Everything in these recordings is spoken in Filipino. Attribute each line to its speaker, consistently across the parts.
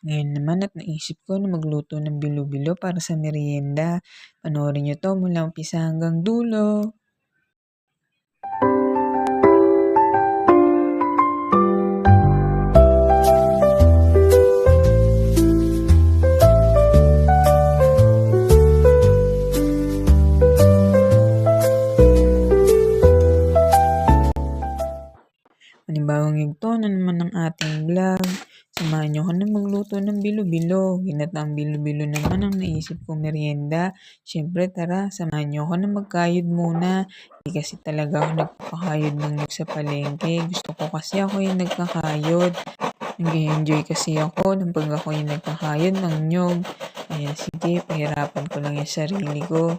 Speaker 1: Ngayon naman at naisip ko na magluto ng bilo-bilo para sa merienda. Panoorin niyo 'to mula umpisa hanggang dulo. Panibagong yugto na naman ang ating vlog. Samahan niyo ako na magluto ng bilo-bilo. Ginataang bilo-bilo naman ang naisip kong merienda. Siyempre tara, samahan niyo ako na magkayod muna. Hindi kasi talaga ako nagpapakayod ng nyug sa palengke. Gusto ko kasi ako yung nagkakayod. Nag-enjoy kasi ako nung pag ako yung nagkakayod ng nyug. Ayan, sige, pahirapan ko lang yung sarili ko.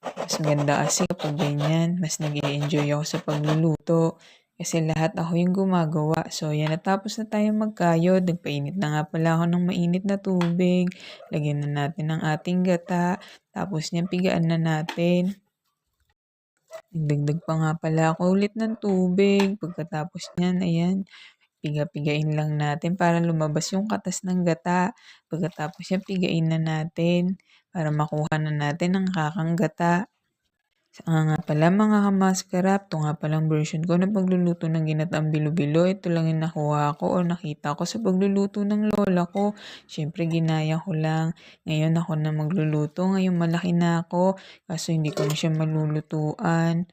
Speaker 1: Mas maganda kasi kapag ganyan, mas nag-enjoy ako sa pagluluto. Kasi lahat ako yung gumagawa. So, yan, natapos na tayo magkayod. Nagpainit na nga pala ako ng mainit na tubig. Lagyan na natin ang ating gata. Tapos niyan, pigaan na natin. Nagdagdag pa nga pala ako ulit ng tubig. Pagkatapos niyan, ayan, piga-pigain lang natin para lumabas yung katas ng gata. Pagkatapos yan, pigain na natin para makuha na natin ang kakang gata. Nga pala mga kamaskarap, ito nga palang version ko ng pagluluto ng ginataang bilo-bilo. Ito lang yung nakuha ko o nakita ko sa pagluluto ng lola ko. Siyempre ginaya ko lang. Ngayon ako na magluluto. Ngayon malaki na ako. Kaso hindi ko na siya malulutuan.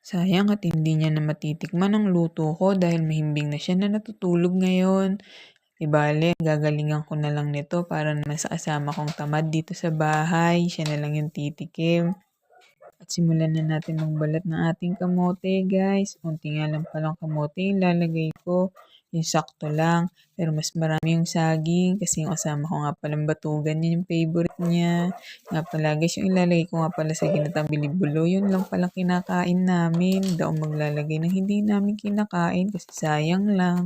Speaker 1: Sayang at hindi niya na matitikman ang luto ko dahil mahimbing na siya na natutulog ngayon. Di bale, gagalingan ko na lang nito para naman sa kasama kong tamad dito sa bahay. Siya na lang yung titikim. At simulan na natin magbalat ng ating kamote, guys. Unti nga lang palang kamote ilalagay ko. Yung sakto lang. Pero mas marami yung saging kasi yung kasama ko nga palang batugan. Yun yung favorite niya. Nga pala guys, yung ilalagay ko nga pala sa ginatang bilibulo. Yun lang palang kinakain namin. Hindi ako maglalagay ng hindi namin kinakain kasi sayang lang.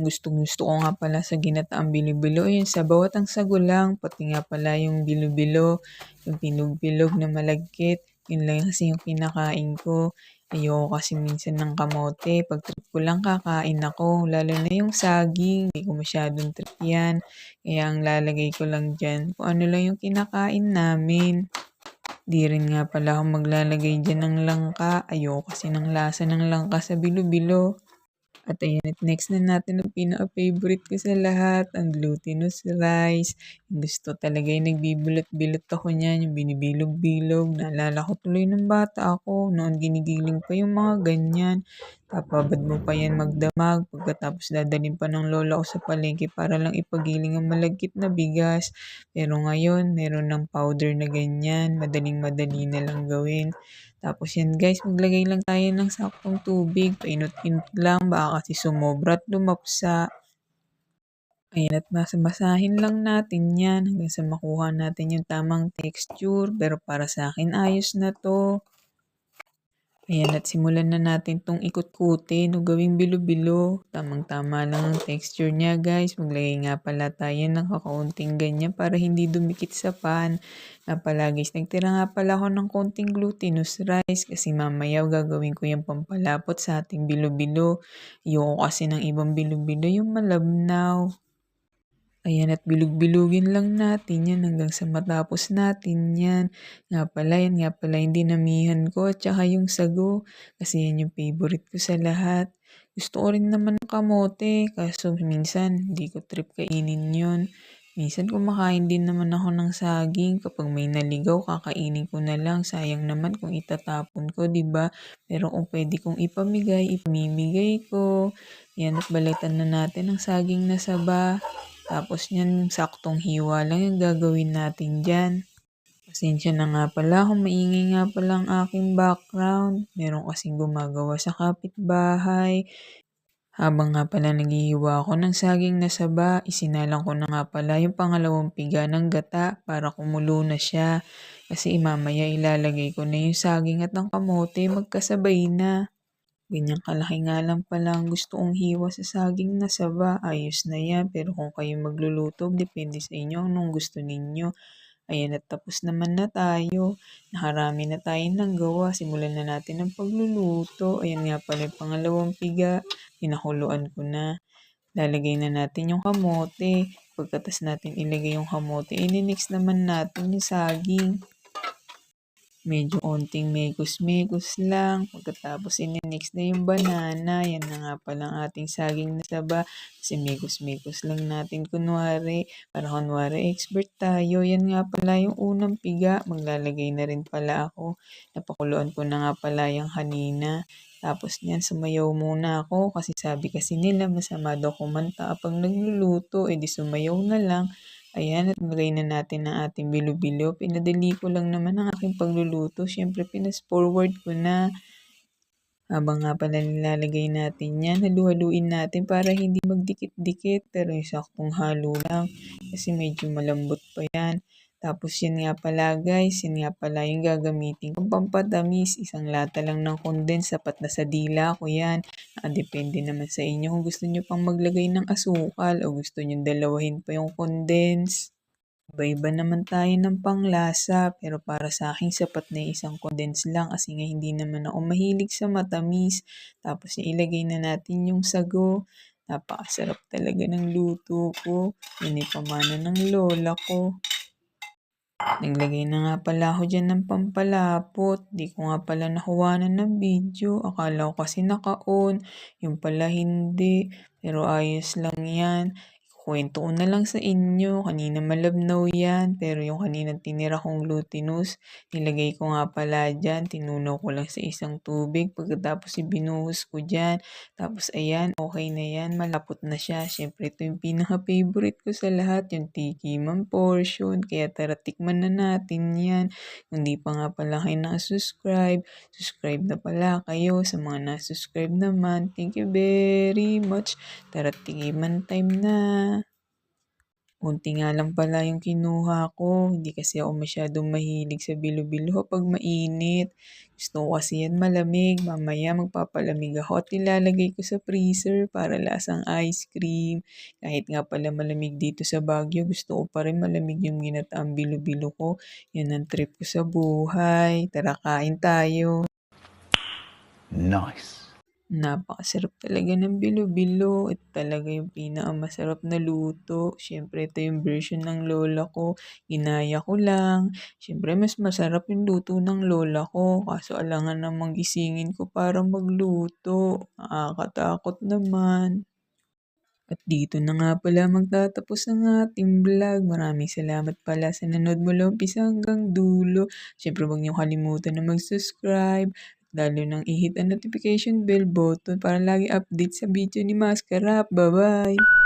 Speaker 1: Gustong-gusto ko nga pala sa ginataang bilo-bilo, yung sabaw at ang sago lang, pati nga pala yung bilo-bilo, yung bilog-bilog na malagkit, yun lang kasi yung kinakain ko. Ayoko kasi minsan ng kamote, pag trip ko lang kakain ako, lalo na yung saging, hindi ko masyadong trip yan. Kaya ang lalagay ko lang dyan, kung ano lang yung kinakain namin. Di rin nga pala ako maglalagay dyan ng langka, ayoko kasi ng lasa ng langka sa bilo-bilo. At ayan, at next na natin ang pinaka-favorite ko sa lahat, ang glutinous rice. Yung gusto talaga yung nagbibulot-bilot ako niyan, yung binibilog-bilog. Naalala ko tuloy ng bata ako, noon ginigiling pa yung mga ganyan. Tapabad mo pa yan magdamag, pagkatapos dadalhin pa ng lola ko sa palengke para lang ipagiling ang malagkit na bigas. Pero ngayon, meron ng powder na ganyan, madaling-madali na lang gawin. Tapos yan guys, maglagay lang tayo ng saktong tubig. Painot-inot lang, baka kasi sumobra at lumapsa. Ayan, at basahin lang natin yan hanggang sa makuha natin yung tamang texture. Pero para sa akin, ayos na to. Ayan, at simulan na natin tong ikot-kutin o gawing bilo-bilo. Tamang-tama lang ang texture niya guys. Maglagay nga pala tayo ng kakaunting ganyan para hindi dumikit sa pan. Nga pala guys, nagtira nga pala ako ng konting glutinous rice kasi mamaya gagawin ko yung pampalapot sa ating bilo-bilo. Ayoko kasi ng ibang bilo-bilo yung malabnaw. Ayan, at bilog-bilugin lang natin yan hanggang sa matapos natin yan. Yan nga pala yung dinamihan ko at saka yung sago. Kasi yan yung favorite ko sa lahat. Gusto ko rin naman ng kamote, kaso minsan hindi ko trip kainin yun. Minsan kumakain din naman ako ng saging. Kapag may naligaw, kakainin ko na lang. Sayang naman kung itatapon ko, 'di ba? Pero kung pwede kong ipamigay, ipamimigay ko. Yan, at balitan na natin ang saging na saba. Tapos niyan, saktong hiwa lang yung gagawin natin dyan. Pasensya na nga pala kung maingay nga pala ang aking background. Meron kasing gumagawa sa kapitbahay. Habang nga pala naghihiwa ako ng saging na saba, isinalang ko na nga pala yung pangalawang piga ng gata para kumulo na siya. Kasi mamaya ilalagay ko na yung saging at ang kamote magkasabay na. Ganyan kalaki nga lang pala ang gusto kong hiwa sa saging na saba. Ayos na yan. Pero kung kayo magluluto, depende sa inyo anong gusto ninyo. Ayan, at tapos naman na tayo. Nakarami na tayo ng gawa. Simulan na natin ang pagluluto. Ayan nga pala yung pangalawang piga. Pinakuluan ko na. lalagay na natin yung kamote. Pagkatas natin ilagay yung kamote, ini-mix naman natin yung saging. Medyo onting mekos-mekos lang. Pagkatapos ini-mix na yung banana. Yan na nga pala ang ating saging na saba. Kasi mekos-mekos lang natin kunwari. Para kunwari expert tayo. Yan nga pala yung unang piga. Maglalagay na rin pala ako. Napakuluan ko na nga pala yung kanina. Tapos niyan, sumayaw muna ako kasi sabi kasi nila masama daw kumanta kapag nagluluto, edi sumayaw na lang. Ayan, at lagay na natin ang ating bilo-bilo. Pinadali ko lang naman ang aking pagluluto. Siyempre, pinas-forward ko na. Habang nga pala nilalagay natin yan, halu-haluin natin para hindi magdikit-dikit. Pero yung saktong halo lang kasi medyo malambot pa yan. Tapos yan nga pala guys, yan nga pala yung gagamitin kong pampatamis. Isang lata lang ng condense, sapat na sa dila ko yan. Depende naman sa inyo kung gusto nyo pang maglagay ng asukal o gusto nyo dalawahin pa yung condense. Iba-iba naman tayo ng panglasa, pero para sa akin sapat na yung isang condense lang kasi nga hindi naman ako mahilig sa matamis. Tapos ilagay na natin yung sago. Napakasarap talaga ng luto ko. Yan ay pamana ng lola ko. Naglagay na nga pala ako dyan ng pampalapot. Di ko nga pala nakuhanan ng video. Akala ko kasi naka-on. Yung pala hindi. Pero ayos lang yan. Kwento ko na lang sa inyo. Kanina malabnaw yan. Pero yung kanina tinira kong glutinous, nilagay ko nga pala dyan. Tinunaw ko lang sa isang tubig. Pagkatapos ibinuhos ko dyan. Tapos ayan, okay na yan. Malapot na siya. Siyempre ito yung pinaka-favorite ko sa lahat. Yung tikiman portion. Kaya tara tikman na natin yan. Kung di pa nga pala kayo na-subscribe, subscribe na pala kayo. Sa mga na-subscribe naman, thank you very much. Tara tikiman time na. Unti nga lang pala yung kinuha ko. Hindi kasi ako masyadong mahilig sa bilo-bilo kapag mainit. Gusto ko kasi yan malamig. Mamaya magpapalamig ako at ilalagay ko sa freezer para lasang ice cream. Kahit nga pala malamig dito sa Baguio, gusto ko pa rin malamig yung ginataang bilo-bilo ko. Yan ang trip ko sa buhay. Tara kain tayo.
Speaker 2: Nice.
Speaker 1: Napakasarap talaga ng bilo-bilo. Ito talaga yung pinakamasarap na luto. Siyempre, ito yung version ng lola ko. Ginaya ko lang. Siyempre, mas masarap yung luto ng lola ko. Kaso alangan namang gisingin ko para magluto. Nakakatakot naman. At dito na nga pala magtatapos ang ating vlog. Maraming salamat pala sa nanood mula umpisa hanggang dulo. Siyempre, huwag niyo kalimutan na mag-subscribe. Lalo nang i-hit ang notification bell button para lagi update sa video ni Maskarap. Bye-bye!